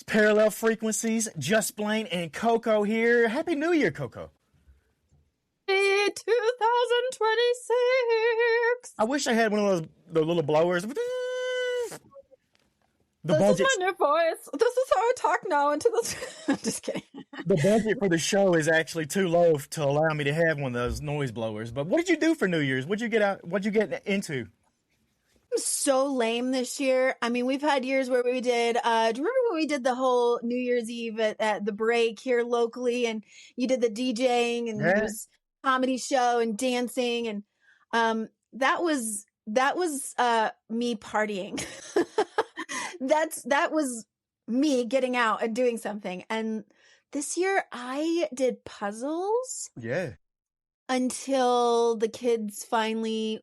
Parallel frequencies, just Blane and Coco here. Happy New Year, Coco. 2026. I wish I had one of the little blowers. This is my new voice. This is how I talk now into this. I'm just kidding. The budget for the show is actually too low to allow me to have one of those noise blowers. But what did you do for New Year's? What'd you get into? I'm so lame this year. I mean, we've had years where we did, do you remember when we did the whole New Year's Eve at the break here locally, and you did the DJing and it was comedy show and dancing, and that was me partying. that was me getting out and doing something. And this year I did puzzles. Yeah. Until the kids finally,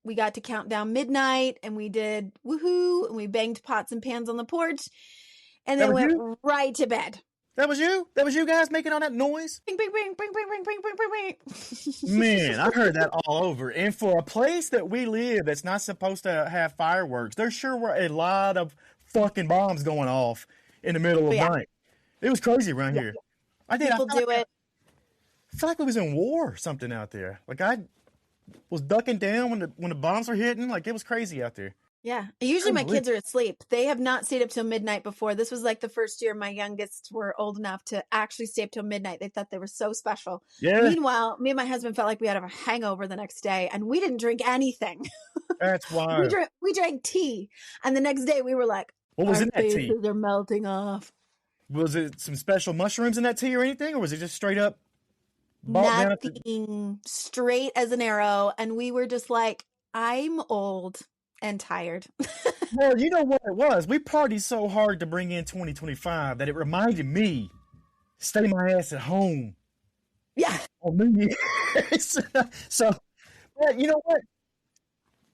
we got to count down midnight, and we did woohoo, and we banged pots and pans on the porch, and then went right to bed. That was you? That was you guys making all that noise? Bing, bing, bing, bing, bing, bing, bing, bing, bing, bing. Man, I heard that all over. And for a place that we live that's not supposed to have fireworks, there sure were a lot of fucking bombs going off in the middle of night. It was crazy around here. People do it. I feel like we was in war or something out there. Like I was ducking down when the bombs were hitting. Like it was crazy out there. Yeah. Usually my kids are asleep. They have not stayed up till midnight before. This was like the first year my youngest were old enough to actually stay up till midnight. They thought they were so special. Yeah. Meanwhile, me and my husband felt like we had a hangover the next day, and we didn't drink anything. That's why. We drank tea. And the next day we were like, what was in that tea? They're melting off. Was it some special mushrooms in that tea or anything? Or was it just straight up? Nothing, straight as an arrow. And we were just like, I'm old and tired. Well, you know what it was? We partied so hard to bring in 2025 that it reminded me, stay my ass at home. Yeah. On New Year's. So, but you know what?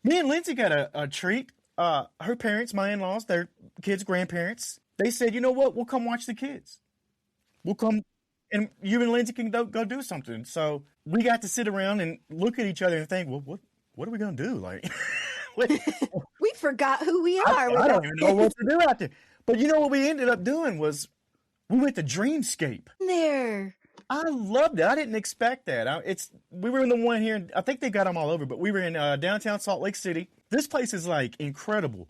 Me and Lindsay got a treat. Her parents, my in-laws, their kids' grandparents, they said, you know what? We'll come watch the kids. We'll come, and you and Lindsay can go do something. So we got to sit around and look at each other and think, well, what are we going to do? Like, we forgot who we are. I don't even know what to do out there. But you know what we ended up doing was we went to Dreamscape. There. I loved it. I didn't expect that. We were in the one here. I think they got them all over, but we were in downtown Salt Lake City. This place is like incredible.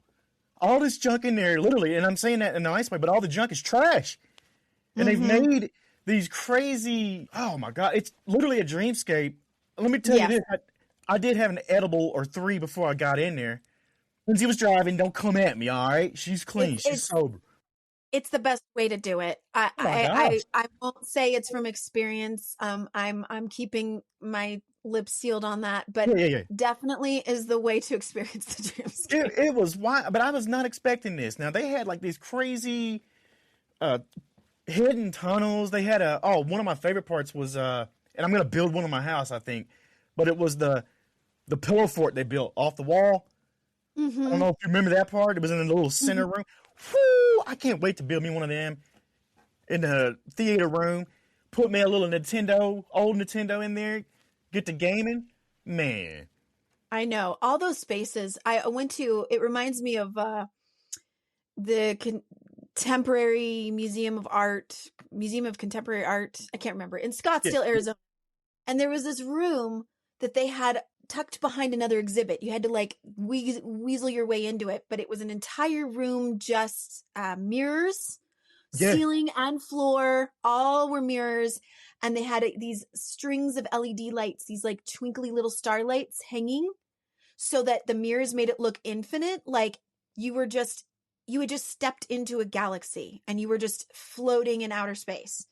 All this junk in there, literally, and I'm saying that in a nice way, but all the junk is trash. And they've made these crazy, oh my God, it's literally a dreamscape. Let me tell you this. I did have an edible or three before I got in there. Lindsay was driving. Don't come at me, all right? She's clean. She's sober. It's the best way to do it. I won't say it's from experience. I'm keeping my lips sealed on that, but definitely is the way to experience the dreamscape. It was wild, but I was not expecting this. Now they had like these crazy hidden tunnels. They had one of my favorite parts was and I'm gonna build one in my house, I think, but it was the pillow fort they built off the wall. I don't know if you remember that part. It was in the little center room. Whew, I can't wait to build me one of them in the theater room. Put me a little old Nintendo in there. Get to gaming. Man. I know. All those spaces I went to, it reminds me of the Contemporary Museum of Contemporary Art. I can't remember. In Scottsdale, Arizona. And there was this room that they had tucked behind another exhibit. You had to like weasel your way into it, but it was an entire room, just mirrors, ceiling and floor, all were mirrors. And they had these strings of LED lights, these like twinkly little starlights hanging so that the mirrors made it look infinite. Like you had just stepped into a galaxy and you were just floating in outer space.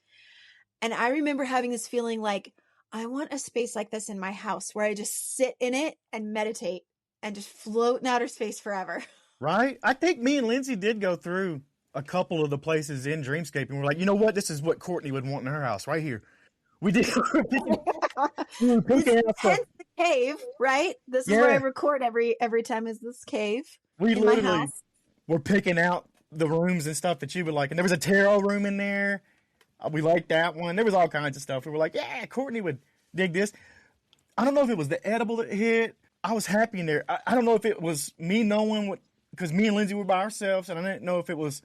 And I remember having this feeling like, I want a space like this in my house where I just sit in it and meditate and just float in outer space forever. Right? I think me and Lindsay did go through a couple of the places in Dreamscape and we're like, you know what? This is what Courtney would want in her house right here. We did. Hence the cave, right? This is where I record every time is this cave in my house. We're picking out the rooms and stuff that you would like. And there was a tarot room in there. We liked that one. There was all kinds of stuff. We were like, yeah, Courtney would dig this. I don't know if it was the edible that hit. I was happy in there. I don't know if it was me knowing what, because me and Lindsay were by ourselves, and I didn't know if it was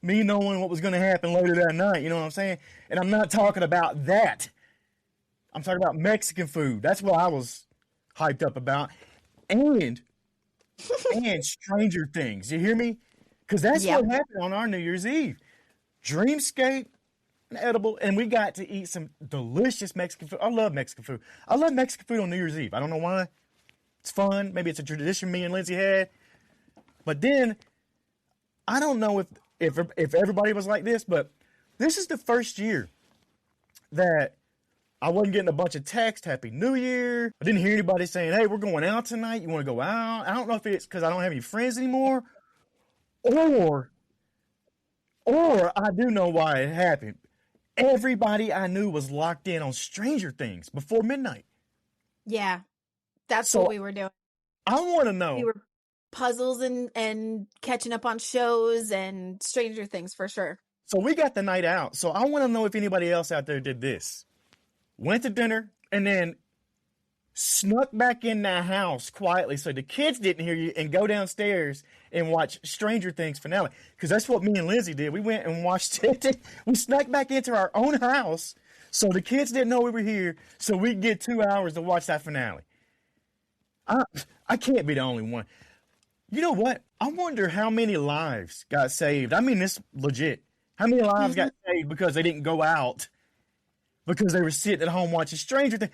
me knowing what was going to happen later that night. You know what I'm saying? And I'm not talking about that. I'm talking about Mexican food. That's what I was hyped up about. And Stranger Things. You hear me? Because that's Yep. what happened on our New Year's Eve. Dreamscape, and edible, and we got to eat some delicious Mexican food. I love Mexican food. I love Mexican food on New Year's Eve. I don't know why. It's fun. Maybe it's a tradition me and Lindsay had. But then, I don't know if everybody was like this, but this is the first year that I wasn't getting a bunch of texts, Happy New Year. I didn't hear anybody saying, hey, we're going out tonight. You want to go out? I don't know if it's because I don't have any friends anymore. Or I do know why it happened. Everybody I knew was locked in on Stranger Things before midnight. Yeah. That's So what we were doing. I want to know. We were puzzles and catching up on shows and Stranger Things for sure. So we got the night out. So I want to know if anybody else out there did this. Went to dinner and then snuck back in the house quietly so the kids didn't hear you and go downstairs and watch Stranger Things finale. Because that's what me and Lindsay did. We went and watched it. We snuck back into our own house so the kids didn't know we were here so we'd get 2 hours to watch that finale. I can't be the only one. You know what? I wonder how many lives got saved. I mean, this legit. How many lives got saved because they didn't go out? Because they were sitting at home watching Stranger Things.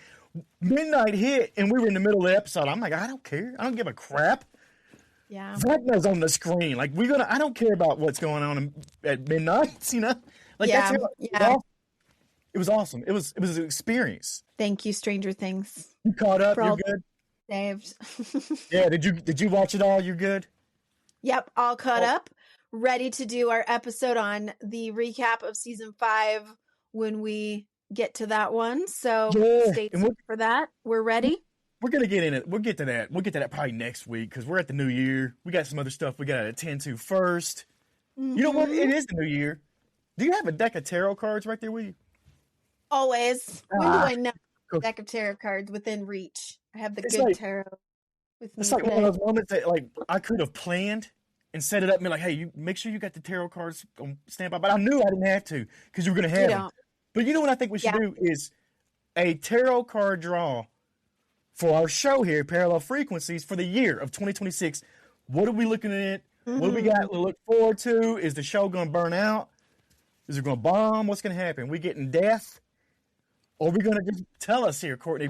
Midnight hit, and we were in the middle of the episode. I'm like, I don't care. I don't give a crap. Yeah. Vecna's on the screen. Like, I don't care about what's going on at midnight, you know? Like, Yeah. It was awesome. It was an experience. Thank you, Stranger Things. You caught up? For You're all good? Saved. Yeah, did you watch it all? You're good? Yep, all caught up. Ready to do our episode on the recap of season 5 when we get to that one. So stay tuned for that. We're ready. We're gonna get in it. We'll get to that. We'll get to that probably next week because we're at the new year. We got some other stuff we gotta attend to first. You know what? It is the new year. Do you have a deck of tarot cards right there with you? Always. When do I know a deck of tarot cards within reach? I have the good tarot with me. It's like one of those moments that like I could have planned and set it up and be like, hey, you make sure you got the tarot cards on standby. But I knew I didn't have to because you were gonna have them. But you know what I think we should do is a tarot card draw for our show here, Parallel Frequencies, for the year of 2026. What are we looking at? What do we got to look forward to? Is the show going to burn out? Is it going to bomb? What's going to happen? We getting death? Or are we going to just tell us here, Courtney?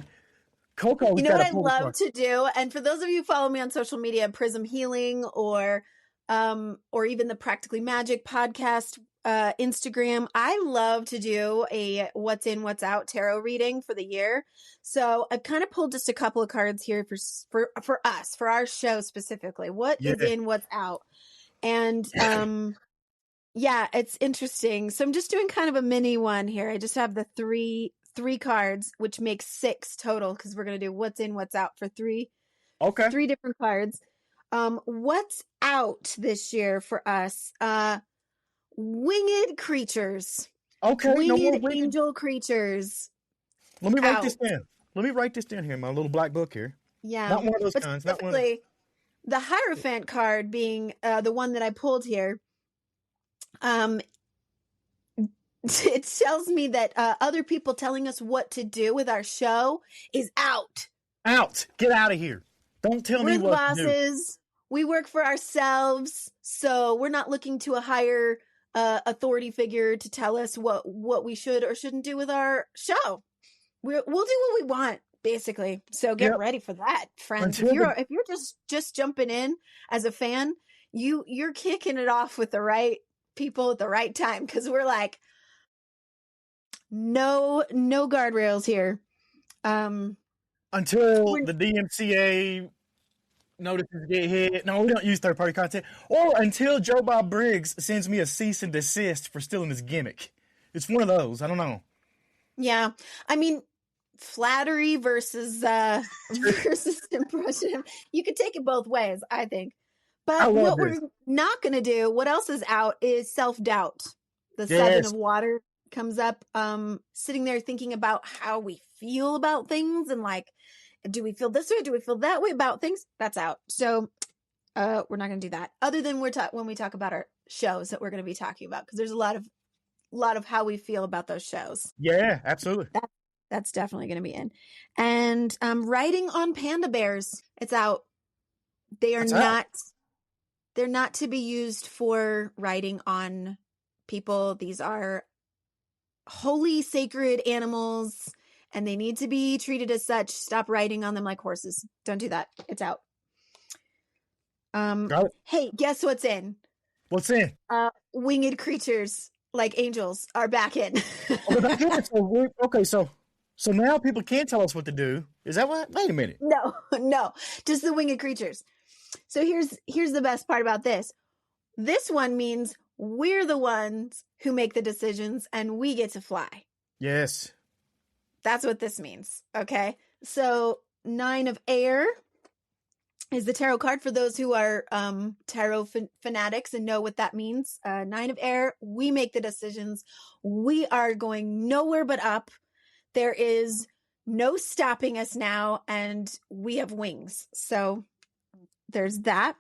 Coco, you know what I love to do? And for those of you who follow me on social media, Prism Healing or even the Practically Magic podcast, Instagram, I love to do a what's in, what's out tarot reading for the year. So I've kind of pulled just a couple of cards here for us, for our show specifically. What is in, what's out? And yeah, it's interesting. So I'm just doing kind of a mini one here. I just have the three cards, which makes 6 total because we're going to do what's in, what's out for 3 different cards. What's out this year for us? Winged creatures. Okay. Winged angel creatures. Let me write this down. Let me write this down here in my little black book here. Yeah. Not one of those kinds. Not one of those. The Hierophant card being the one that I pulled here. It tells me that other people telling us what to do with our show is out. Out. Get out of here. Don't tell me what to do. We're the bosses. We work for ourselves, so we're not looking to a higher authority figure to tell us what we should or shouldn't do with our show. We'll do what we want, basically. So get ready for that, friends. If you're just jumping in as a fan, you're kicking it off with the right people at the right time, because we're like, no guardrails here. Until the DMCA notices get hit. No, we don't use third-party content. Or until Joe Bob Briggs sends me a cease and desist for stealing his gimmick. It's one of those. I don't know. Yeah. I mean, flattery versus impression. You could take it both ways, I think. But what we're not going to do, what else is out, is self-doubt. The 7 of water comes up, sitting there thinking about how we feel about things and like, do we feel this way? Do we feel that way about things? That's out. So we're not going to do that. Other than when we talk about our shows that we're going to be talking about, because there's a lot of how we feel about those shows. Yeah, absolutely. That's definitely going to be in. And writing on panda bears, it's out. They are not. They're not to be used for writing on people. These are holy, sacred animals, and they need to be treated as such. Stop writing on them like horses. Don't do that. It's out. Hey, guess what's in? What's in? Winged creatures like angels are back in. Oh, they're back in. Okay, so now people can't tell us what to do. Is that what? Wait a minute. No, just the winged creatures. So here's the best part about this. This one means we're the ones who make the decisions and we get to fly. Yes. That's what this means. Okay. So 9 of air is the tarot card for those who are tarot fanatics and know what that means. 9 of air, we make the decisions. We are going nowhere but up. There is no stopping us now, and we have wings. So there's that.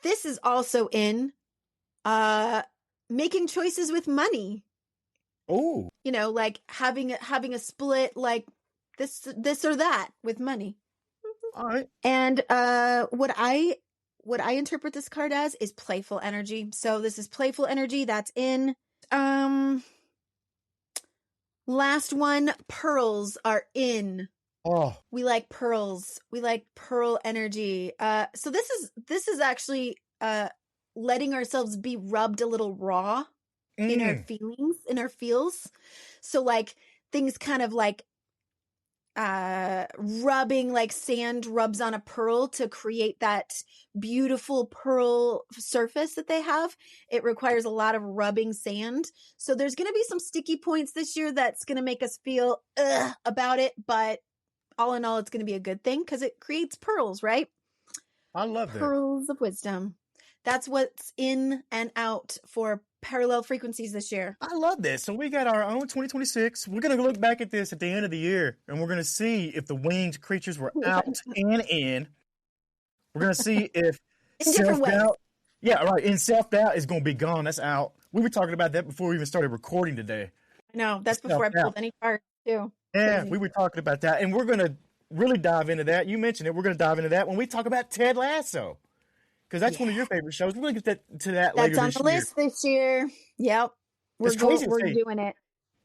This is also in making choices with money. Oh. You know, like having a split, like this or that with money. All right. And what I interpret this card as is playful energy. So this is playful energy. That's in. Last one, pearls are in. Oh. We like pearls. We like pearl energy. So this is actually letting ourselves be rubbed a little raw in our feelings, in our feels. So like things kind of like rubbing, like sand rubs on a pearl to create that beautiful pearl surface that they have. It requires a lot of rubbing sand. So there's going to be some sticky points this year that's going to make us feel about it. But all in all, it's going to be a good thing because it creates pearls, right? I love that. Pearls of wisdom. That's what's in and out for parallel frequencies this year. I love this. So we got our own 2026. We're going to look back at this at the end of the year, and we're going to see if the winged creatures were out and in. We're going to see if in different ways. Yeah, right. And self-doubt is going to be gone. That's out. We were talking about that before we even started recording today. No, that's before I pulled any card too. Yeah, Crazy. we were talking about that, and we're going to really dive into that. You mentioned it. We're going to dive into that when we talk about Ted Lasso. Because that's one of your favorite shows. We're going to get to that later this year. That's on the list this year. Yep. We're doing it.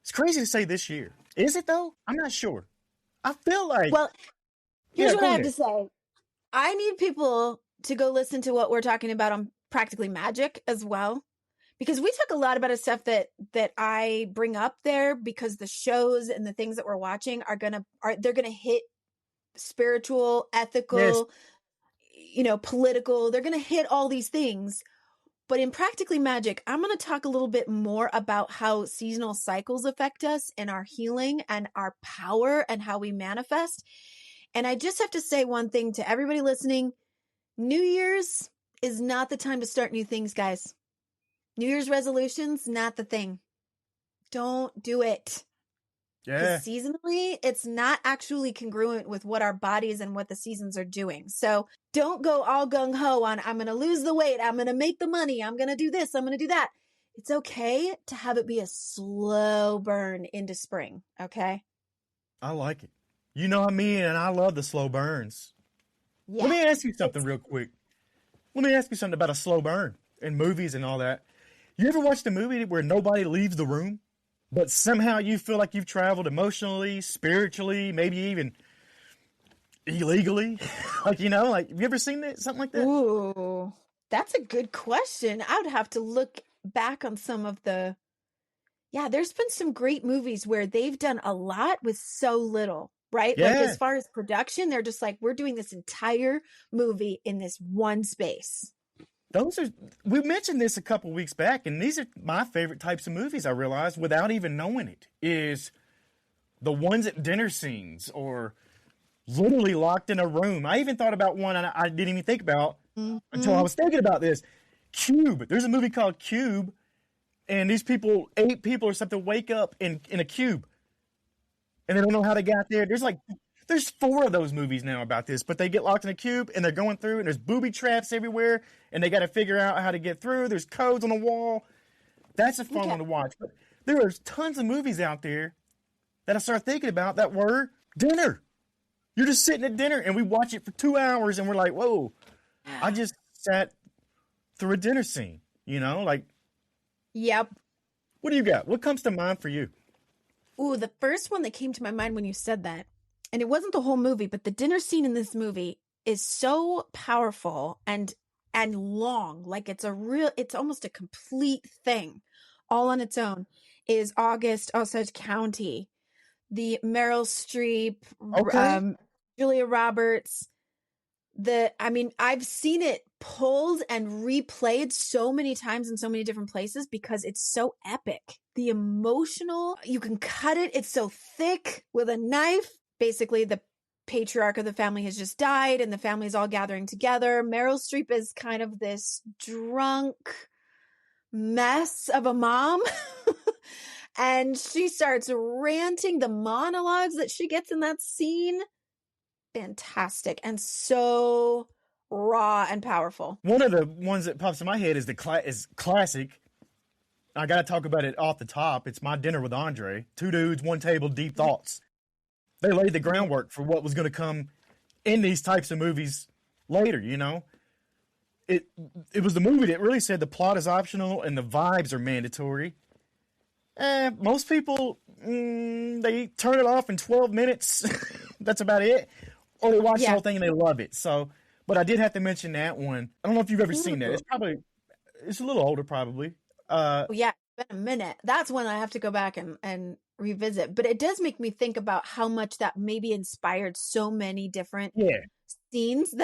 It's crazy to say this year. Is it, though? I'm not sure. I feel like... Well, here's what I have to say. I need people to go listen to what we're talking about on Practically Magic as well. Because we talk a lot about stuff that I bring up there because the shows and the things that we're watching they're gonna hit spiritual, ethical, political. They're going to hit all these things. But in Practically Magic, I'm going to talk a little bit more about how seasonal cycles affect us and our healing and our power and how we manifest. And I just have to say one thing to everybody listening. New Year's is not the time to start new things, guys. New Year's resolutions, not the thing. Don't do it. Yeah. Seasonally, it's not actually congruent with what our bodies and what the seasons are doing. So don't go all gung-ho on, I'm going to lose the weight, I'm going to make the money, I'm going to do this, I'm going to do that. It's okay to have it be a slow burn into spring, okay? I like it. You know what I mean? And I love the slow burns. Yeah. Let me ask you something real quick. Let me ask you something about a slow burn in movies and all that. You ever watched a movie where nobody leaves the room? But somehow you feel like you've traveled emotionally, spiritually, maybe even illegally. Have you ever seen that? Something like that? Ooh, that's a good question. I would have to look back on some of the... Yeah, there's been some great movies where they've done a lot with so little, right? Yeah. Like as far as production, they're just like, we're doing this entire movie in this one space. We mentioned this a couple weeks back, and these are my favorite types of movies, I realized, without even knowing it, is the ones at dinner scenes or literally locked in a room. I even thought about one I didn't even think about until I was thinking about this. Cube. There's a movie called Cube, and these people, 8 people or something, wake up in a cube, and they don't know how they got there. There's There's 4 of those movies now about this, but they get locked in a cube and they're going through and there's booby traps everywhere and they got to figure out how to get through. There's codes on the wall. That's a fun one to watch. But there are tons of movies out there that I started thinking about that were dinner. You're just sitting at dinner and we watch it for 2 hours and we're like, whoa, I just sat through a dinner scene, you know, like. Yep. What do you got? What comes to mind for you? Ooh, the first one that came to my mind when you said that, and it wasn't the whole movie, but the dinner scene in this movie is so powerful and long. Like it's almost a complete thing all on its own, is August Osage County. The Meryl Streep, Julia Roberts. I've seen it pulled and replayed so many times in so many different places because it's so epic. The emotional, you can cut it. It's so thick with a knife. Basically, the patriarch of the family has just died and the family is all gathering together. Meryl Streep is kind of this drunk mess of a mom. And she starts ranting. The monologues that she gets in that scene, fantastic and so raw and powerful. One of the ones that pops in my head is is classic. I got to talk about it off the top. It's My Dinner with Andre. 2 dudes, 1 table, deep thoughts. They laid the groundwork for what was going to come in these types of movies later, you know. It was the movie that really said the plot is optional and the vibes are mandatory. Most people, they turn it off in 12 minutes. That's about it. Or they watch the whole thing and they love it. So, but I did have to mention that one. I don't know if you've ever seen that. It's a little older probably. It's been a minute. That's one I have to go back and revisit. But it does make me think about how much that maybe inspired so many different scenes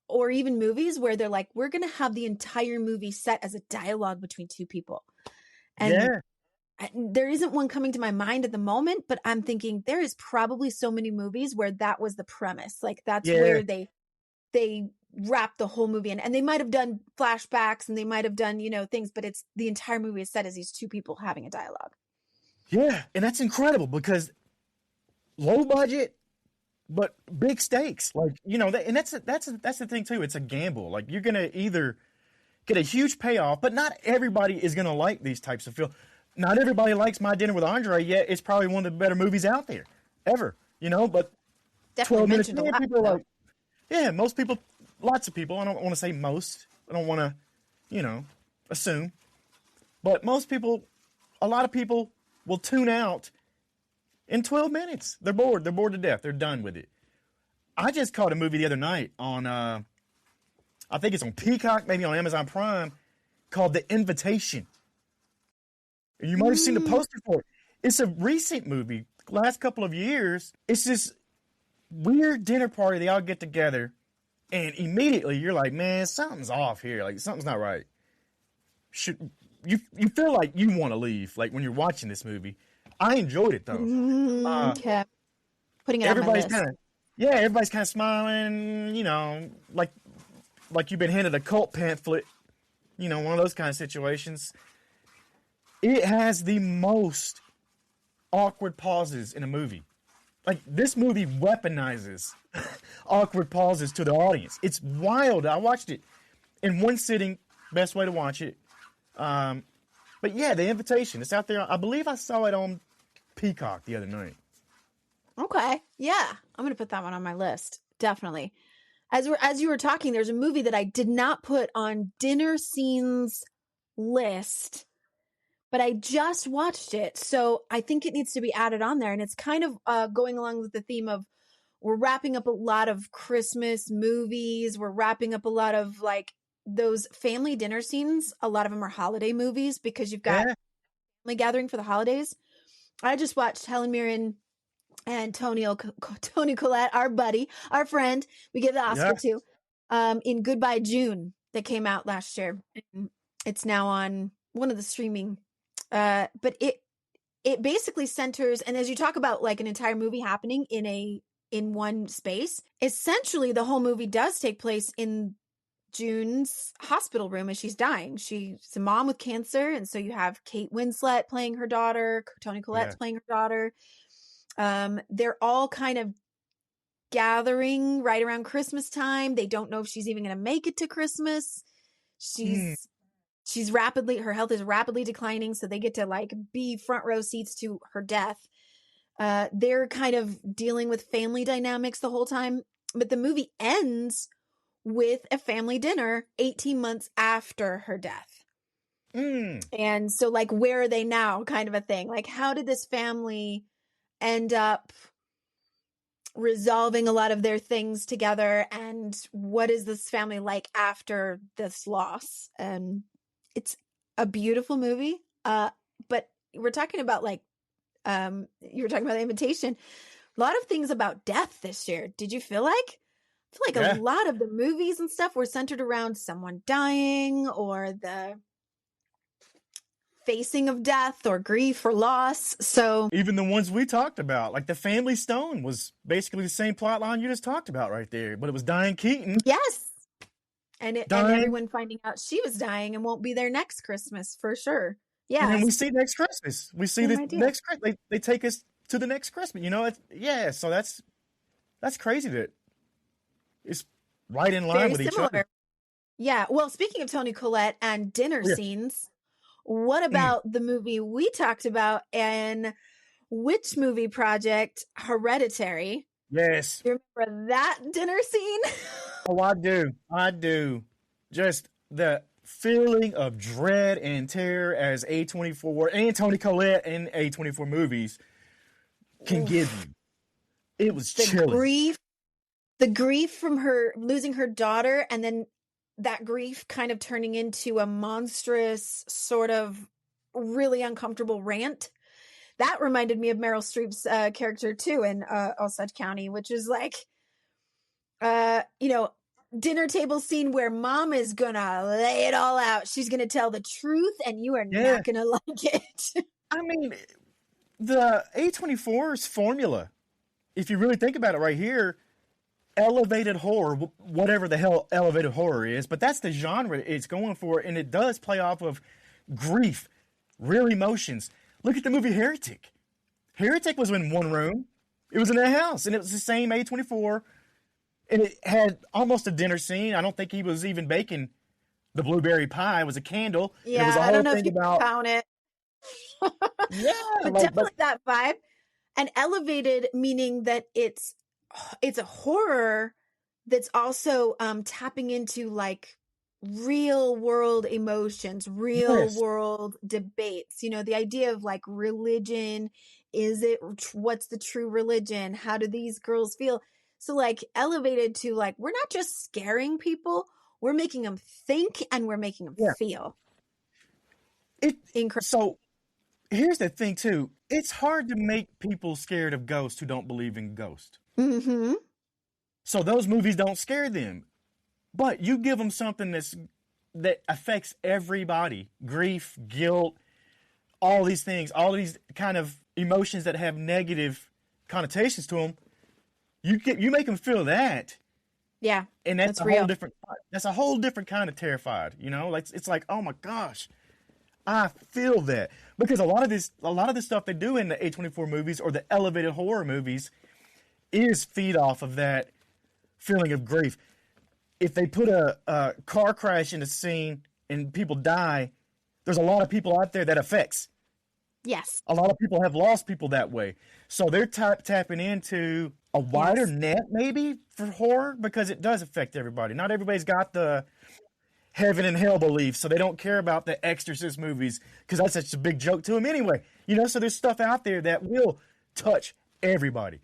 or even movies where they're like, we're going to have the entire movie set as a dialogue between 2 people. And there isn't one coming to my mind at the moment, but I'm thinking there is probably so many movies where that was the premise. Like that's where they wrap the whole movie in, and they might have done flashbacks and they might have done, things, but it's the entire movie is set as these 2 people having a dialogue. Yeah. And that's incredible because low budget, but big stakes. Like, and that's the thing too. It's a gamble. Like you're going to either get a huge payoff, but not everybody is going to like these types of films. Not everybody likes My Dinner with Andre, yet it's probably one of the better movies out there ever, but definitely 12 minutes mentioned a lot, people are like, most people, lots of people, I don't want to say most, I don't want to, assume, but most people, a lot of people will tune out in 12 minutes. They're bored to death. They're done with it. I just caught a movie the other night on, I think it's on Peacock, maybe on Amazon Prime, called The Invitation. You might have seen the poster for it. It's a recent movie, last couple of years. It's this weird dinner party. They all get together, and immediately you're like, man, something's off here. Like, something's not right. You feel like you want to leave, like, when you're watching this movie. I enjoyed it, though. Okay. Putting it on my list. Everybody's kind of smiling, like you've been handed a cult pamphlet, one of those kind of situations. It has the most awkward pauses in a movie. Like, this movie weaponizes awkward pauses to the audience. It's wild. I watched it in one sitting. Best way to watch it. But yeah, The Invitation. It's out there. I believe I saw it on Peacock the other night. Okay. Yeah. I'm going to put that one on my list. Definitely. As you were talking, there's a movie that I did not put on dinner scenes list, but I just watched it. So I think it needs to be added on there. And it's kind of going along with the theme of we're wrapping up a lot of Christmas movies. We're wrapping up a lot of like those family dinner scenes. A lot of them are holiday movies because you've got family gathering for the holidays. I just watched Helen Mirren and Tony Collette, our buddy, our friend. We gave the Oscar to in Goodbye June that came out last year. It's now on one of the streaming. But it basically centers, and as you talk about like an entire movie happening in one space, essentially the whole movie does take place in June's hospital room as she's dying. She's a mom with cancer, and so you have Kate Winslet playing her daughter, Toni Collette's playing her daughter. They're all kind of gathering right around Christmas time. They don't know if she's even going to make it to Christmas. Mm. Her health is rapidly declining, so they get to like be front row seats to her death. They're kind of dealing with family dynamics the whole time, but the movie ends with a family dinner 18 months after her death. And so like, where are they now, kind of a thing. Like, how did this family end up resolving a lot of their things together, and what is this family like after this loss? And it's a beautiful movie. But we're talking about like, you were talking about The Invitation. A lot of things about death this year. Did you feel like? I feel like a lot of the movies and stuff were centered around someone dying, or the facing of death, or grief, or loss. So even the ones we talked about, like The Family Stone, was basically the same plot line you just talked about right there, but it was Diane Keaton. Yes. And everyone finding out she was dying and won't be there next Christmas for sure. Yeah. And then we see next Christmas. We see the next Christmas. They take us to the next Christmas. You know, so that's crazy that it's right in line with each other. Yeah. Well, speaking of Toni Collette and dinner scenes, what about the movie we talked about and Witch Movie Project, Hereditary? Yes. You remember that dinner scene? Oh, I do. Just the feeling of dread and terror as A24 and Toni Collette in A24 movies can give you. It was chilling. The grief from her losing her daughter, and then that grief kind of turning into a monstrous sort of really uncomfortable rant. That reminded me of Meryl Streep's character too in Osage County, which is like, dinner table scene where mom is gonna lay it all out. She's gonna tell the truth, and you are not gonna like it. I mean, the A24's formula, if you really think about it right here, elevated horror, whatever the hell elevated horror is, but that's the genre it's going for, and it does play off of grief, real emotions. Look at the movie Heretic. Heretic was in one room. It was in a house, and it was the same A24, and it had almost a dinner scene. I don't think he was even baking the blueberry pie. It was a candle. Yeah, it was a whole I don't know thing if you found it. But definitely that vibe. And elevated, meaning that it's a horror that's also tapping into like real world emotions, real world debates. You know, the idea of like religion, what's the true religion? How do these girls feel? So like elevated to like, we're not just scaring people, we're making them think, and we're making them feel. Incredible. So here's the thing too. It's hard to make people scared of ghosts who don't believe in ghosts. Mm-hmm. So those movies don't scare them. But you give them something that affects everybody. Grief, guilt, all these things, all these kind of emotions that have negative connotations to them. You make them feel that. Yeah. And that's real. That's a whole different kind of terrified, you know? Like it's like, oh my gosh, I feel that. Because a lot of this stuff they do in the A24 movies or the elevated horror movies is feed off of that feeling of grief. If they put a car crash in a scene and people die, there's a lot of people out there that affects. Yes. A lot of people have lost people that way. So they're tapping into a wider net maybe for horror, because it does affect everybody. Not everybody's got the heaven and hell belief, so they don't care about the Exorcist movies because that's such a big joke to them anyway. You know, so there's stuff out there that will touch everybody.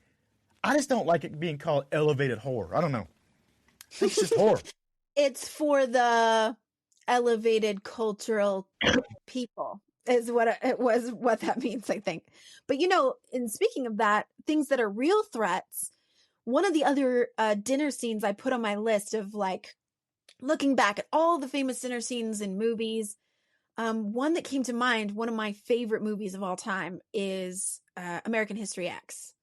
I just don't like it being called elevated horror. I don't know. It's just horror. It's for the elevated cultural people is what that means, I think. But, you know, in speaking of that, things that are real threats, one of the other dinner scenes I put on my list of like looking back at all the famous dinner scenes in movies, one that came to mind, one of my favorite movies of all time is American History X.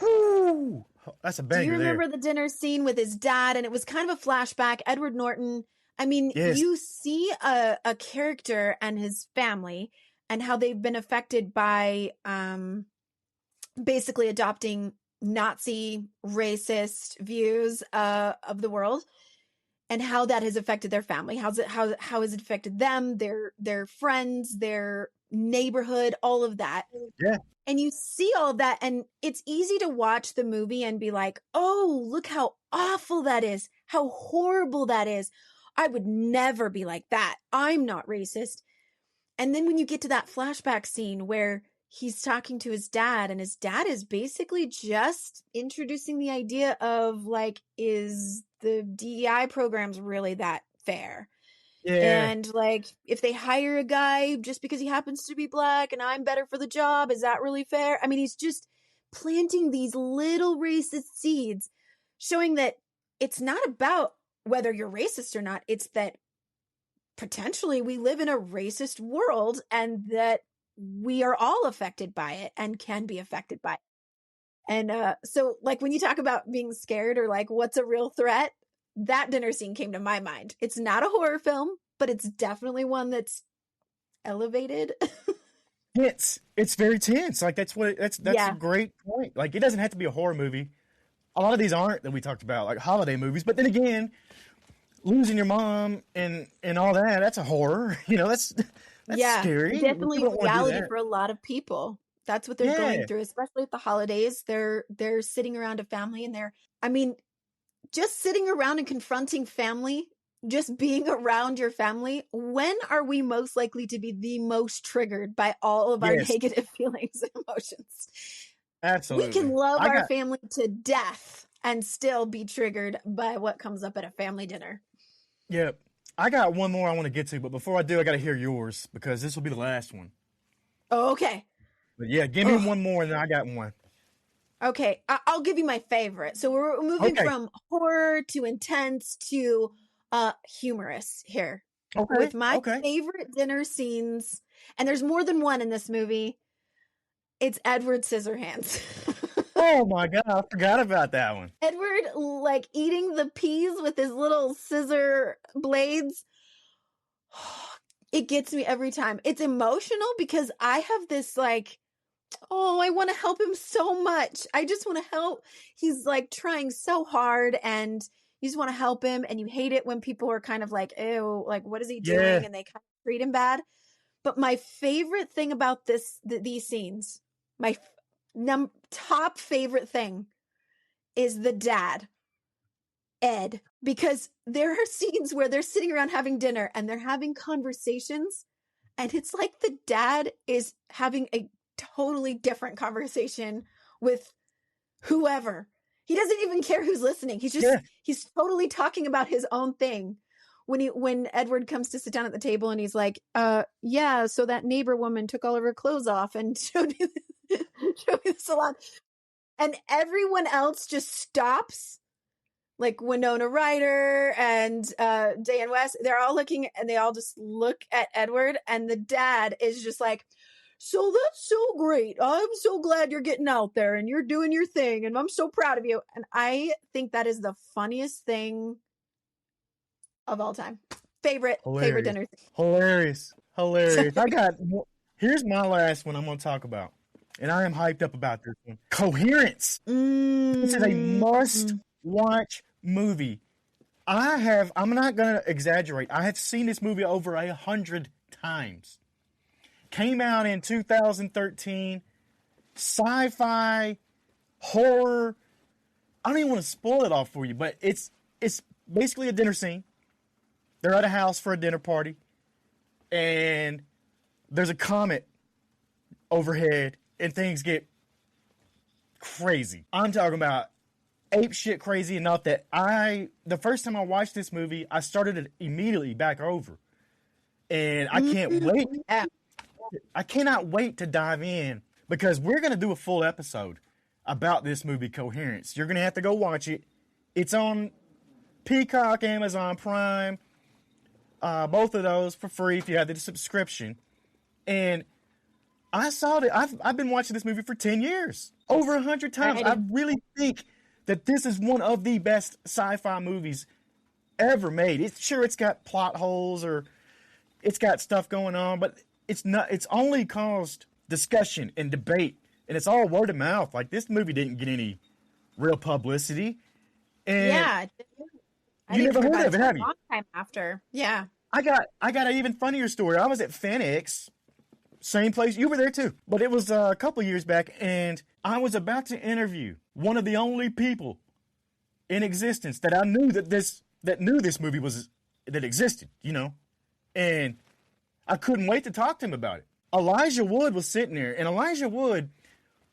Whoo! That's a banger. Do you remember the dinner scene with his dad? And it was kind of a flashback. Edward Norton. I mean, you see a character and his family and how they've been affected by basically adopting Nazi racist views of the world, and how that has affected their family. How has it affected them, their friends, their neighborhood, all of that. Yeah. And you see all of that, and it's easy to watch the movie and be like, oh, look how awful that is, how horrible that is. I would never be like that. I'm not racist. And then when you get to that flashback scene where he's talking to his dad, and his dad is basically just introducing the idea of like, is the DEI programs really that fair? Yeah. And like, if they hire a guy just because he happens to be black and I'm better for the job, is that really fair? I mean, he's just planting these little racist seeds, showing that it's not about whether you're racist or not. It's that potentially we live in a racist world, and that we are all affected by it and can be affected by it. And so like, when you talk about being scared or like, what's a real threat? That dinner scene came to my mind. It's not a horror film, but it's definitely one that's elevated. It's very tense. Like that's Yeah. a great point. Like it doesn't have to be a horror movie. A lot of these aren't that we talked about, like holiday movies. But then again, losing your mom and all that, that's a horror. You know, that's Yeah, scary. definitely You don't wanna do reality that. for a lot of people. That's what they're going Yeah. through, especially at the holidays. They're sitting around a family, and I mean, just sitting around and confronting family, just being around your family. When are we most likely to be the most triggered by all of our Yes. negative feelings and emotions? Absolutely. We can love I our got family to death and still be triggered by what comes up at a family dinner. yeah. I got one more I want to get to, but before I do, I got to hear yours because this will be the last one. Oh, okay. But yeah, give me Ugh. one more, and then I got one. Okay, I'll give you my favorite. So we're moving Okay. from horror to intense to humorous here. Okay. With my Okay. favorite dinner scenes, and there's more than one in this movie, it's Edward Scissorhands. Oh my God, I forgot about that one. Edward, like, eating the peas with his little scissor blades. It gets me every time. It's emotional because I have this like, oh, I want to help him so much. I just want to help. He's like trying so hard, and you just want to help him, and you hate it when people are kind of like, ew, like, what is he doing? Yeah. And they kind of treat him bad. But my favorite thing about these scenes, my top favorite thing is the dad, Ed, because there are scenes where they're sitting around having dinner and they're having conversations, and it's like the dad is having a totally different conversation with whoever. He doesn't even care who's listening. He's totally talking about his own thing. When Edward comes to sit down at the table, and he's like, yeah, so that neighbor woman took all of her clothes off and showed me the salon. And everyone else just stops. Like Winona Ryder and Diane West, they're all looking, and they all just look at Edward, and the dad is just like, so that's so great. I'm so glad you're getting out there and you're doing your thing, and I'm so proud of you. And I think that is the funniest thing of all time. Favorite dinner thing. Hilarious. Here's my last one I'm going to talk about. And I am hyped up about this one. Coherence. This is a must-watch movie. I'm not going to exaggerate. I have seen this movie over 100 times. Came out in 2013. Sci-fi, horror. I don't even want to spoil it all for you, but it's basically a dinner scene. They're at a house for a dinner party, and there's a comet overhead, and things get crazy. I'm talking about ape shit crazy enough that the first time I watched this movie, I started it immediately back over. And I can't wait. I cannot wait to dive in, because we're going to do a full episode about this movie, Coherence. You're going to have to go watch it. It's on Peacock, Amazon Prime, both of those for free if you have the subscription. And I saw that I've been watching this movie for 10 years, over 100 times. I really think that this is one of the best sci-fi movies ever made. It's got plot holes, or it's got stuff going on, but it's only caused discussion and debate, and it's all word of mouth. Like, this movie didn't get any real publicity. And Yeah. I you didn't never hear heard about of it it, till have a you? long time after. Yeah. I got an even funnier story. I was at FanX, same place. You were there too, but it was a couple years back, and I was about to interview one of the only people in existence that I knew that knew this movie was that existed. And I couldn't wait to talk to him about it. Elijah Wood was sitting there, and Elijah Wood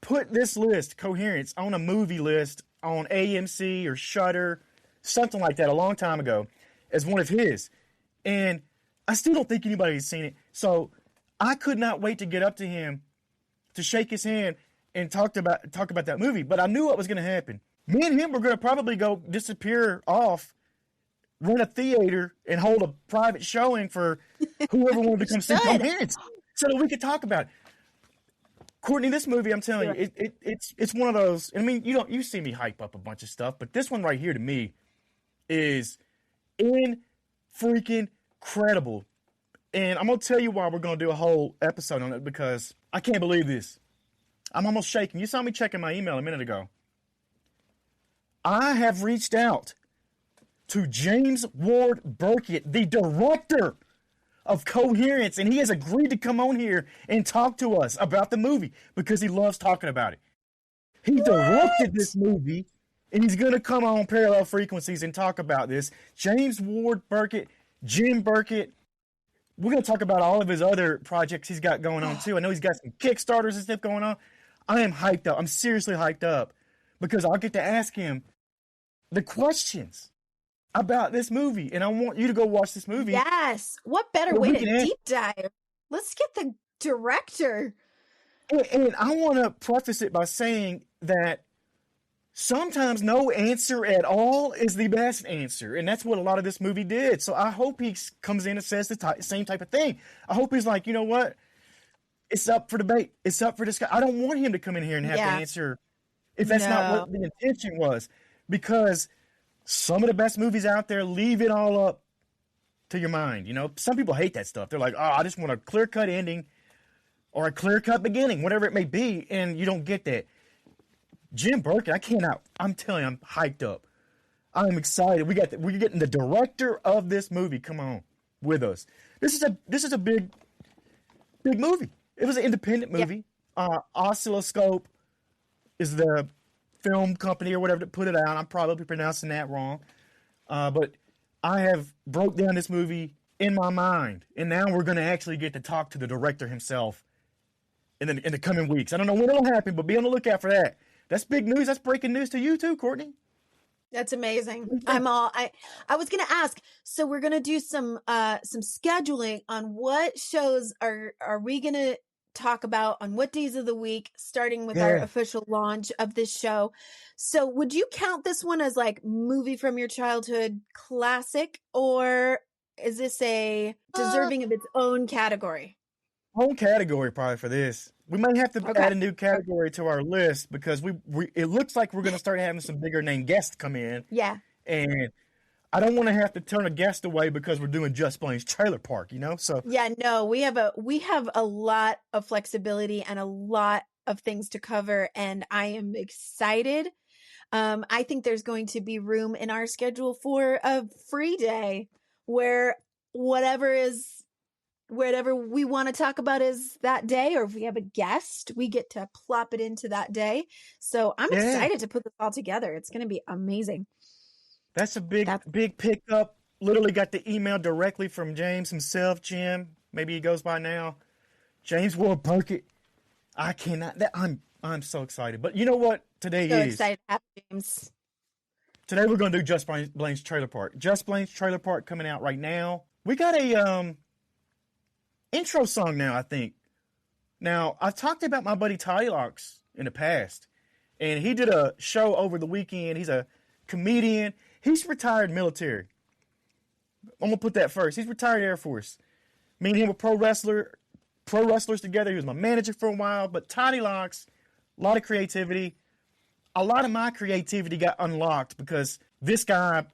put this list, Coherence, on a movie list on AMC or Shudder, something like that, a long time ago, as one of his. And I still don't think anybody has seen it. So I could not wait to get up to him, to shake his hand, and talk about that movie. But I knew what was going to happen. Me and him were going to probably go disappear off, rent a theater, and hold a private showing for whoever wanted to come see Coherence, so that we could talk about it. Courtney, this movie, I'm telling you, it's one of those. I mean, you see me hype up a bunch of stuff, but this one right here to me is in freaking credible. And I'm gonna tell you why we're gonna do a whole episode on it, because I can't believe this. I'm almost shaking. You saw me checking my email a minute ago. I have reached out to James Ward Burkett, the director of Coherence, and he has agreed to come on here and talk to us about the movie because he loves talking about it. He directed this movie, and he's going to come on Parallel Frequencies and talk about this. James Ward Burkett, Jim Burkett. We're going to talk about all of his other projects he's got going on, too. I know he's got some Kickstarters and stuff going on. I am hyped up. I'm seriously hyped up because I'll get to ask him the questions about this movie, and I want you to go watch this movie. Yes. What better way to deep dive? Let's get the director. And I want to preface it by saying that sometimes no answer at all is the best answer, and that's what a lot of this movie did. So I hope he comes in and says the same type of thing. I hope he's like, you know what? It's up for debate. It's up for discussion. I don't want him to come in here and have to answer if that's not what the intention was, because some of the best movies out there leave it all up to your mind. Some people hate that stuff. They're like, oh, I just want a clear-cut ending or a clear-cut beginning, whatever it may be, and you don't get that. Jim Burkett, I'm telling you, I'm hyped up. I'm excited. We're getting the director of this movie come on with us. This is a big movie. It was an independent movie. Oscilloscope is the film company or whatever that put it out. I'm probably pronouncing that wrong. But I have broke down this movie in my mind, and now we're going to actually get to talk to the director himself in the coming weeks. I don't know when it'll happen, but be on the lookout for that. That's big news. That's breaking news to you too, Courtney. That's amazing. I was going to ask, so we're going to do some scheduling on what shows are we going to talk about on what days of the week, starting with our official launch of this show. So would you count this one as like movie from your childhood classic, or is this a deserving of its own category? Own category probably for this. We may have to add a new category to our list because it looks like we're going to start having some bigger name guests come in. Yeah. And I don't want to have to turn a guest away because we're doing Just Blaine's Trailer Park, So yeah, no, we have a lot of flexibility and a lot of things to cover, and I am excited. I think there's going to be room in our schedule for a free day where whatever we want to talk about is that day, or if we have a guest, we get to plop it into that day. So I'm excited to put this all together. It's going to be amazing. That's a big pickup. Literally got the email directly from James himself, Jim. Maybe he goes by now. James Ward Burkett. I cannot. I'm so excited. But you know what today is? So excited to have James. Today we're going to do Just Blaine's Trailer Park. Just Blaine's Trailer Park coming out right now. We got a intro song now, I think. Now, I've talked about my buddy Toddy Locks in the past, and he did a show over the weekend. He's a comedian. He's retired military. I'm going to put that first. He's retired Air Force. Me and him were pro wrestlers together. He was my manager for a while, but Toddy Locks, a lot of creativity. A lot of my creativity got unlocked because this guy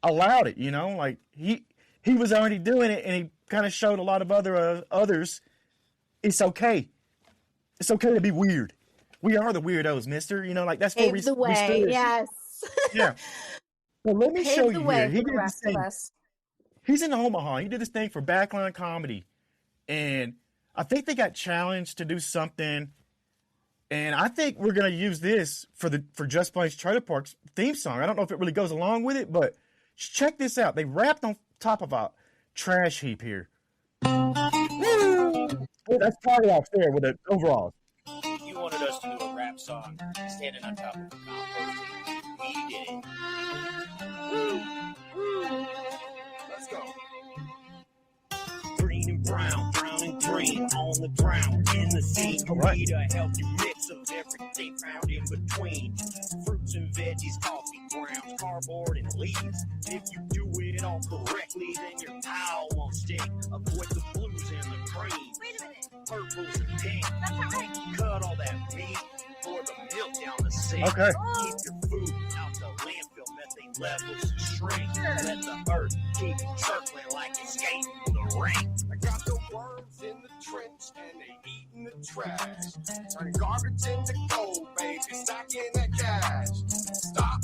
allowed it, like he was already doing it, and he kind of showed a lot of others it's okay. It's okay to be weird. We are the weirdos, mister. You know, like that's where Pave the we way. stood. Yes. Yeah. But let me show Pave the you way here. for He the did this rest of thing. us. He's in Omaha. He did this thing for Backline Comedy. And I think they got challenged to do something. And I think we're gonna use this for Just Blaine's Trailer Park's theme song. I don't know if it really goes along with it, but check this out. They rapped on top of a trash heap here. Oh, that's Party Off there with the overalls. You wanted us to do a rap song standing on top of a compost heap. We did it. Let's go. Green and brown, brown and green on the ground in the sea. Right. Need a healthy mix of everything found in between. Fruits and veggies, coffee grounds, cardboard and leaves. If you do it all correctly, then your towel won't stick. Avoid the blues and the green. Wait a minute. Purples and pink. That's not right. Cut all that meat. Pour the milk down the sink. Okay. Keep your food out the landfill. Methane levels shrink. Let the earth keep circling like it's skating the ring. I got the worms in the trench and they eating the trash. Turning garbage into gold, baby, stacking that cash. Stop,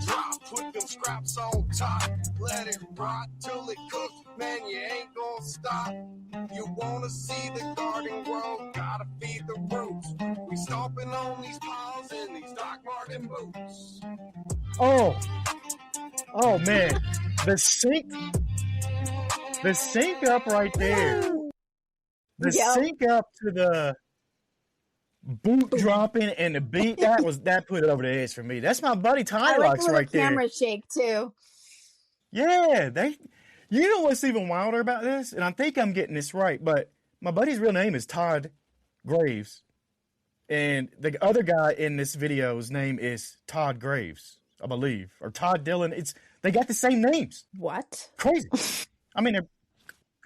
drop, put them scraps on top. Let it rot till it cooks, man, you ain't gonna stop. You wanna see the garden grow, gotta feed the roots. We stomping on these piles in these Doc Martin boots. Oh man, the sync up right there. The sync up to the boot dropping and the beat that put it over the edge for me. That's my buddy I like Tylox the little right there. camera shake too. Yeah, you know what's even wilder about this? And I think I'm getting this right, but my buddy's real name is Todd Graves. And the other guy in this video's name is Todd Graves, I believe. Or Todd Dillon. They got the same names. What? Crazy. I mean,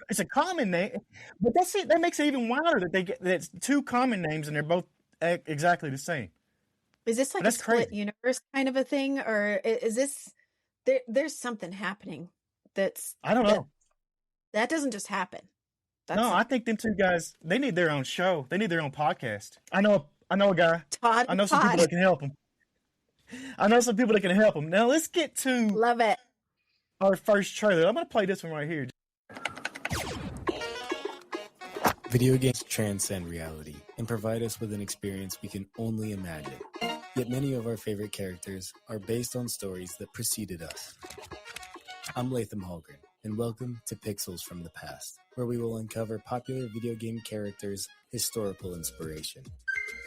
it's a common name, but that's it. That makes it even wilder that's two common names and they're both exactly the same. Is this like a split universe kind of a thing, or is this there's something happening I don't know. That doesn't just happen. I think them two guys, they need their own show. They need their own podcast. I know a guy. Todd. I know some people that can help him. Now let's get to Love it. Our first trailer. I'm going to play this one right here. Video games transcend reality and provide us with an experience we can only imagine. Yet many of our favorite characters are based on stories that preceded us. I'm Latham Hallgren, and welcome to Pixels from the Past, where we will uncover popular video game characters' historical inspiration.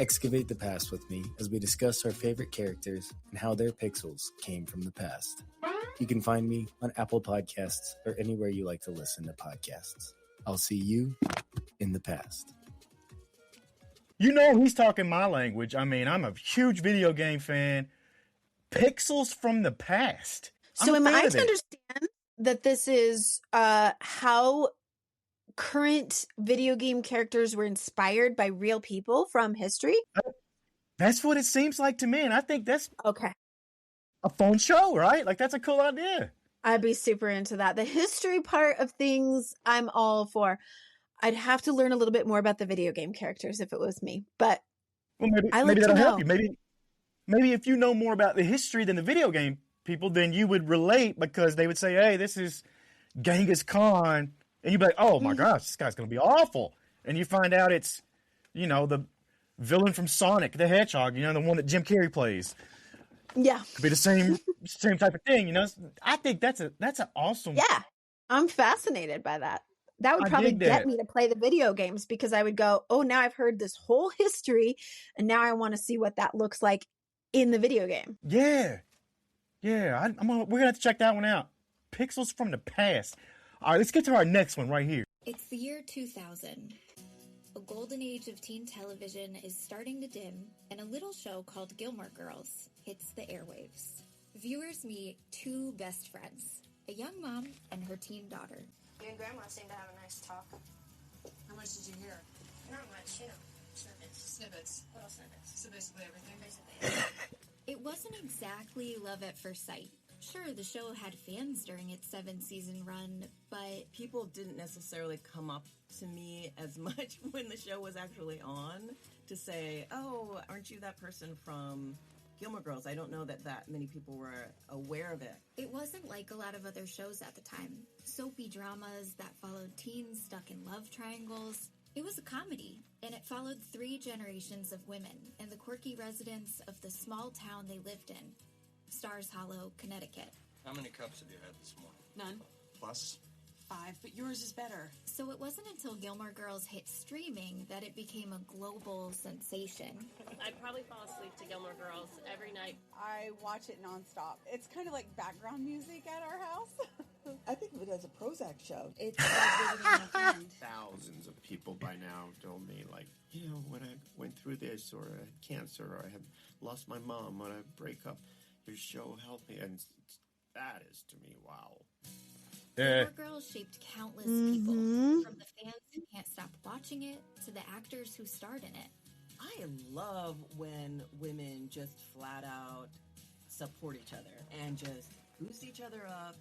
Excavate the past with me as we discuss our favorite characters and how their pixels came from the past. You can find me on Apple Podcasts or anywhere you like to listen to podcasts. I'll see you in the past. You know he's talking my language. I mean, I'm a huge video game fan. Pixels from the past. So am I to understand that this is how current video game characters were inspired by real people from history? That's what it seems like to me, and I think that's okay. A fun show, right? Like, that's a cool idea. I'd be super into that. The history part of things, I'm all for. I'd have to learn a little bit more about the video game characters if it was me, but maybe that'll help you. Maybe if you know more about the history than the video game people, then you would relate because they would say, hey, this is Genghis Khan. And you'd be like, oh my gosh, this guy's going to be awful. And you find out it's, the villain from Sonic the Hedgehog, the one that Jim Carrey plays. Yeah. Could be the same type of thing, I think that's an awesome. Yeah. I'm fascinated by that. That would probably get me to play the video games because I would go, oh, now I've heard this whole history and now I want to see what that looks like in the video game. Yeah. Yeah. We're going to have to check that one out. Pixels from the past. All right, let's get to our next one right here. It's the year 2000. A golden age of teen television is starting to dim, and a little show called Gilmore Girls hits the airwaves. Viewers meet two best friends, a young mom and her teen daughter. You and Grandma seem to have a nice talk. How much did you hear? Not much, snippets. Snippets. Little snippets. So basically everything? Basically. It wasn't exactly love at first sight. Sure, the show had fans during its 7-season run, but people didn't necessarily come up to me as much when the show was actually on to say, oh, aren't you that person from Gilmore Girls? I don't know that many people were aware of it. It wasn't like a lot of other shows at the time. Soapy dramas that followed teens stuck in love triangles. It was a comedy, and it followed 3 generations of women and the quirky residents of the small town they lived in, Stars Hollow, Connecticut. How many cups have you had this morning? None. Plus? 5, but yours is better. So it wasn't until Gilmore Girls hit streaming that it became a global sensation. I'd probably fall asleep to Gilmore Girls every night. I watch it nonstop. It's kind of like background music at our house. I think of it as a Prozac show. It's like visiting a friend. Thousands of people by now have told me, like, you know, when I went through this, or I had cancer, or I had lost my mom, when I break up, your show helped me. And that is, to me, wow. Gilmore Girls shaped countless people, from the fans who can't stop watching it to the actors who starred in it. I love when women just flat out support each other and just boost each other up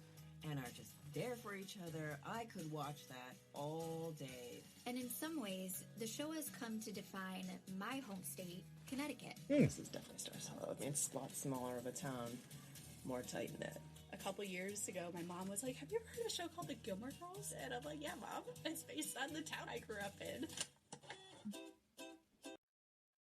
and are just there for each other. I could watch that all day. And in some ways, the show has come to define my home state, Connecticut. This is definitely Stars Hollow. It's a lot smaller of a town, more tight-knit. A couple years ago, my mom was like, have you ever heard of a show called The Gilmore Girls? And I'm like, yeah, Mom. It's based on the town I grew up in.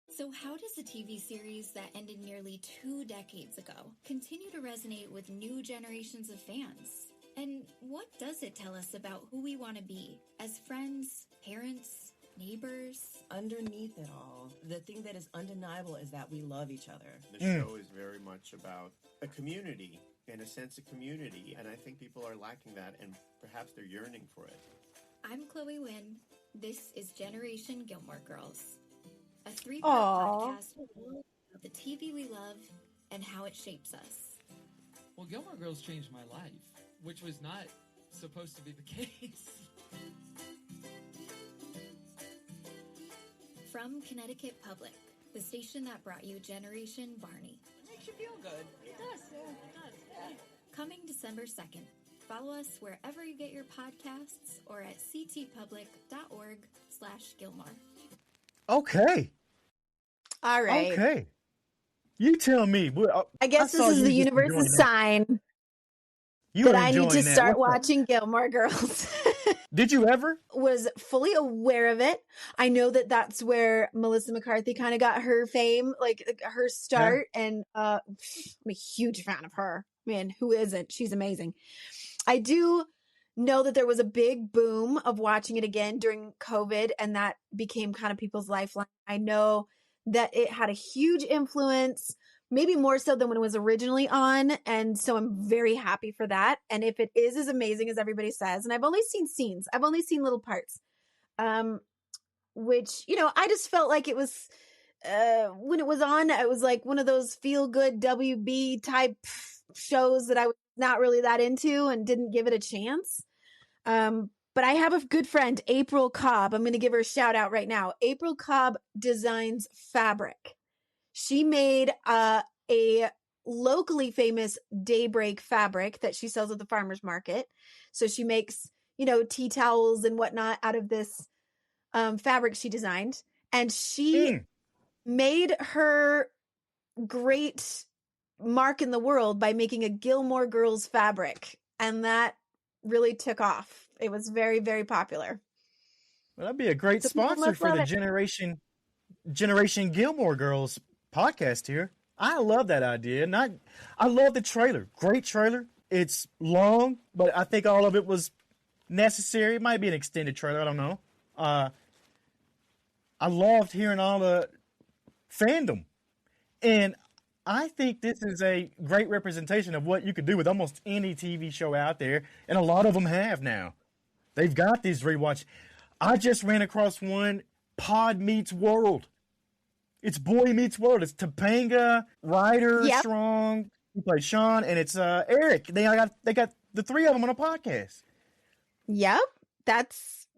So how does a TV series that ended nearly 2 decades ago continue to resonate with new generations of fans? And what does it tell us about who we want to be as friends, parents, neighbors? Underneath it all, the thing that is undeniable is that we love each other. The show is very much about a community and a sense of community, and I think people are lacking that, and perhaps they're yearning for it. I'm Chloe Wynn. This is Generation Gilmore Girls, a 3-part podcast about the TV we love and how it shapes us. Well, Gilmore Girls changed my life, which was not supposed to be the case. From Connecticut Public, the station that brought you Generation Barney. It makes you feel good. It does, yeah. It does, yeah. Coming December 2nd. Follow us wherever you get your podcasts or at ctpublic.org/Gilmore. Okay. All right. Okay. You tell me. I guess this is the universe's sign that I need to start watching Gilmore Girls. Did you ever? Was fully aware of it. I know that that's where Melissa McCarthy kind of got her fame, like her start. Yeah. And I'm a huge fan of her. Man, who isn't? She's amazing. I do know that there was a big boom of watching it again during COVID, and that became kind of people's lifeline. I know that it had a huge influence, maybe more so than when it was originally on. And so I'm very happy for that. And if it is as amazing as everybody says, and I've only seen scenes, I've only seen little parts, which, you know, I just felt like it was, when it was on, it was like one of those feel good WB type shows that I was not really that into and didn't give it a chance. But I have a good friend, April Cobb. I'm going to give her a shout out right now. April Cobb designs fabric. She made a locally famous Daybreak fabric that she sells at the farmer's market. So she makes, you know, tea towels and whatnot out of this fabric she designed. And she made her great mark in the world by making a Gilmore Girls fabric. And that really took off. It was very, very popular. Well, that'd be a great sponsor for the Generation Gilmore Girls podcast here. I love that idea. And I love the trailer. Great trailer. It's long, but I think all of it was necessary. It might be an extended trailer. I don't know. I loved hearing all the fandom. And I think this is a great representation of what you could do with almost any TV show out there. And a lot of them have now. They've got these rewatch. I just ran across one, Pod Meets World. It's Boy Meets World. It's Topanga, Ryder, Strong. He plays Sean, and it's Eric. They got the 3 of them on a podcast. Yep, that's.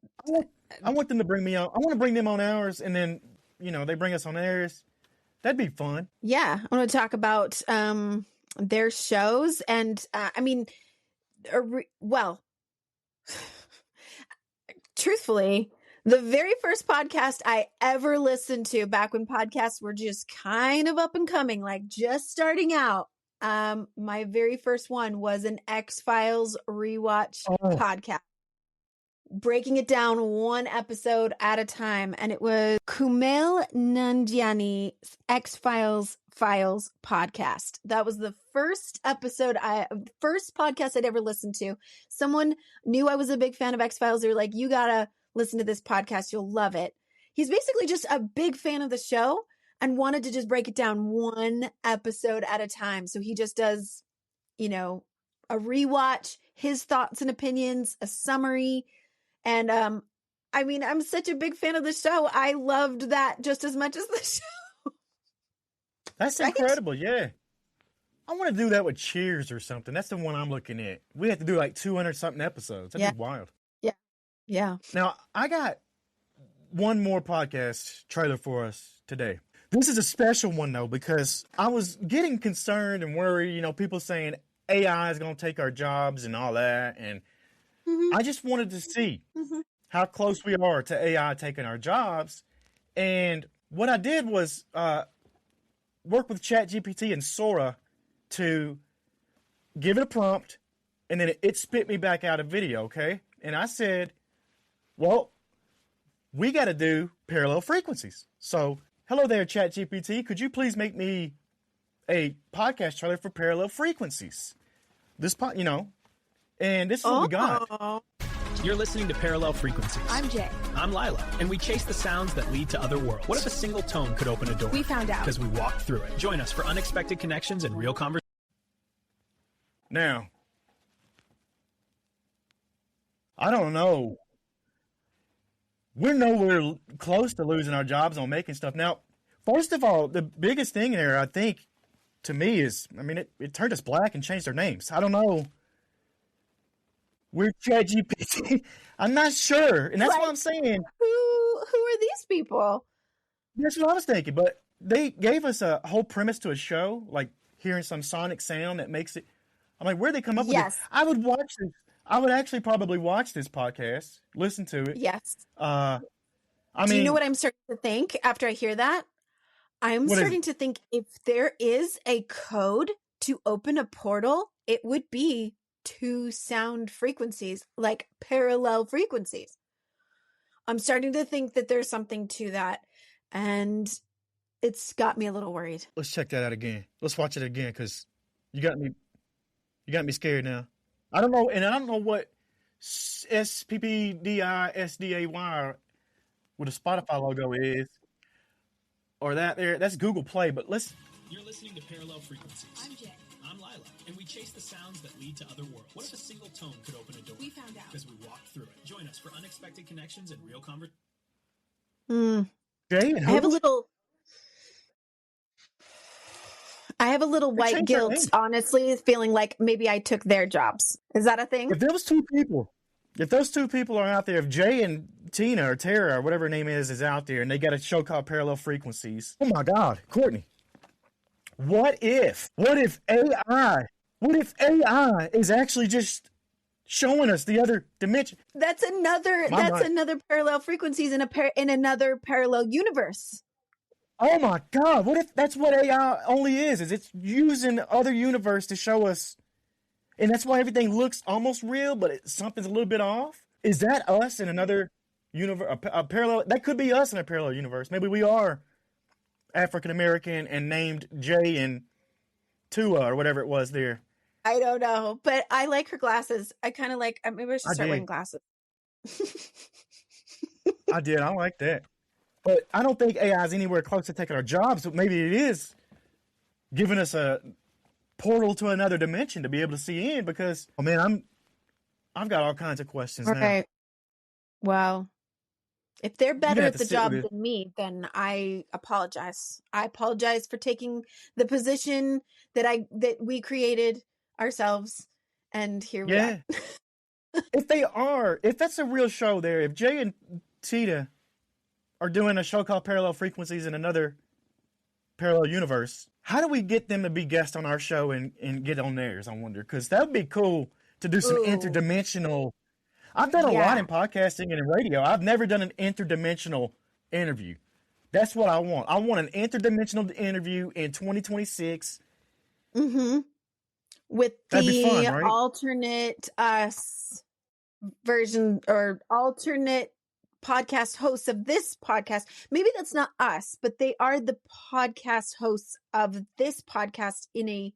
I want them to bring me on. I want to bring them on ours, and then they bring us on theirs. That'd be fun. Yeah, I want to talk about their shows. And I mean, well, truthfully, the very first podcast I ever listened to back when podcasts were just kind of up and coming, like just starting out, my very first one was an X-Files rewatch podcast, breaking it down one episode at a time. And it was Kumail Nanjiani's X-Files podcast. That was the first podcast I'd ever listened to. Someone knew I was a big fan of X-Files. They were like, you gotta listen to this podcast. You'll love it. He's basically just a big fan of the show and wanted to just break it down one episode at a time. So he just does, a rewatch, his thoughts and opinions, a summary. And, I mean, I'm such a big fan of the show. I loved that just as much as the show. That's right? Incredible. Yeah. I want to do that with Cheers or something. That's the one I'm looking at. We have to do like 200 something episodes. That'd be wild. Yeah. Yeah. Now, I got one more podcast trailer for us today. This is a special one, though, because I was getting concerned and worried, people saying AI is going to take our jobs and all that. And I just wanted to see how close we are to AI taking our jobs. And what I did was work with ChatGPT and Sora to give it a prompt, and then it spit me back out a video, okay? And I said, well, we got to do parallel frequencies. So, hello there, ChatGPT. Could you please make me a podcast trailer for parallel frequencies? This and this is what we got. You're listening to Parallel Frequencies. I'm Jay. I'm Lila. And we chase the sounds that lead to other worlds. What if a single tone could open a door? We found out. Because we walked through it. Join us for unexpected connections and real conversations. Now, I don't know. We're nowhere close to losing our jobs on making stuff. Now, first of all, the biggest thing there, I think, to me is, it turned us black and changed our names. I don't know. We're ChatGPT. I'm not sure. And that's what I'm saying. Who are these people? That's what I was thinking. But they gave us a whole premise to a show, like hearing some sonic sound that makes it. I'm like, where'd they come up with it? I would watch this. I would actually probably watch this podcast, listen to it. Yes. Do you know what I'm starting to think after I hear that? I'm starting to think if there is a code to open a portal, it would be 2 sound frequencies, like parallel frequencies. I'm starting to think that there's something to that, and it's got me a little worried. Let's check that out again. Let's watch it again, because you got me scared now. I don't know, and I don't know what SPPDISDAY with a Spotify logo is, or that's Google Play. But You're listening to Parallel Frequencies. I'm Jay. I'm Lila, and we chase the sounds that lead to other worlds. What if a single tone could open a door? We found out. Because we walked through it. Join us for unexpected connections and real conversations. I have a little white guilt, honestly, feeling like maybe I took their jobs. Is that a thing? If those two people are out there, if Jay and Tina or Tara or whatever her name is out there, and they got a show called Parallel Frequencies, oh my God, Courtney, what if AI is actually just showing us the other dimension? That's another parallel frequencies in another parallel universe. Oh my God, what if that's what AI only is it's using the other universe to show us, and that's why everything looks almost real, but something's a little bit off? Is that us in another universe, a parallel? That could be us in a parallel universe. Maybe we are African-American and named Jay and Tua or whatever it was there. I don't know, but I like her glasses. I kind of like, maybe I should start wearing glasses. I like that. But I don't think AI is anywhere close to taking our jobs, but maybe it is giving us a portal to another dimension to be able to see in, because, oh man, I've got all kinds of questions now. Well, if they're better at the job than me, then I apologize. I apologize for taking the position that we created ourselves, and here we are. If that's a real show there, if Jay and Tina are doing a show called Parallel Frequencies in another parallel universe. How do we get them to be guests on our show and get on theirs? I wonder, because that would be cool to do some interdimensional. I've done a lot in podcasting and in radio. I've never done an interdimensional interview. That's what I want. I want an interdimensional interview in 2026. Mm-hmm. With the fun, right? alternate version or alternate podcast hosts of this podcast. Maybe that's not us, but they are the podcast hosts of this podcast in a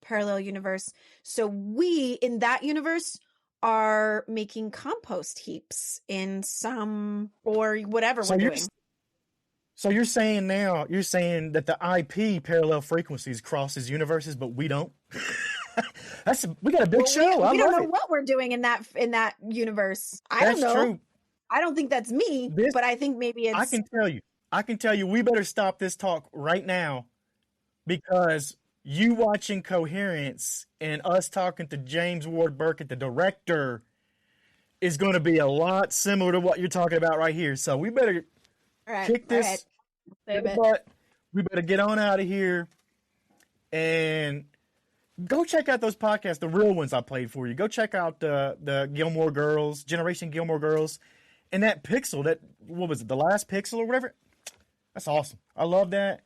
parallel universe. So we, in that universe, are making compost heaps in some or whatever we're doing. So you're saying that the IP parallel frequencies crosses universes, but we don't. We got a big show. We don't know what we're doing in that universe. I don't know. That's true. I don't think that's me, but I think maybe it's. I can tell you. We better stop this talk right now, because you watching Coherence and us talking to James Ward Burkett, the director, is going to be a lot similar to what you're talking about right here. So we better kick this. But we better get on out of here and go check out those podcasts, the real ones I played for you. Go check out the Gilmore Girls, Generation Gilmore Girls, and that Pixel, what was it, The Last Pixel or whatever? That's awesome. I love that.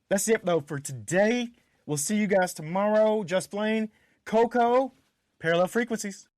That's it, though, for today. We'll see you guys tomorrow. Just Blane, Coco, Parallel Frequencies.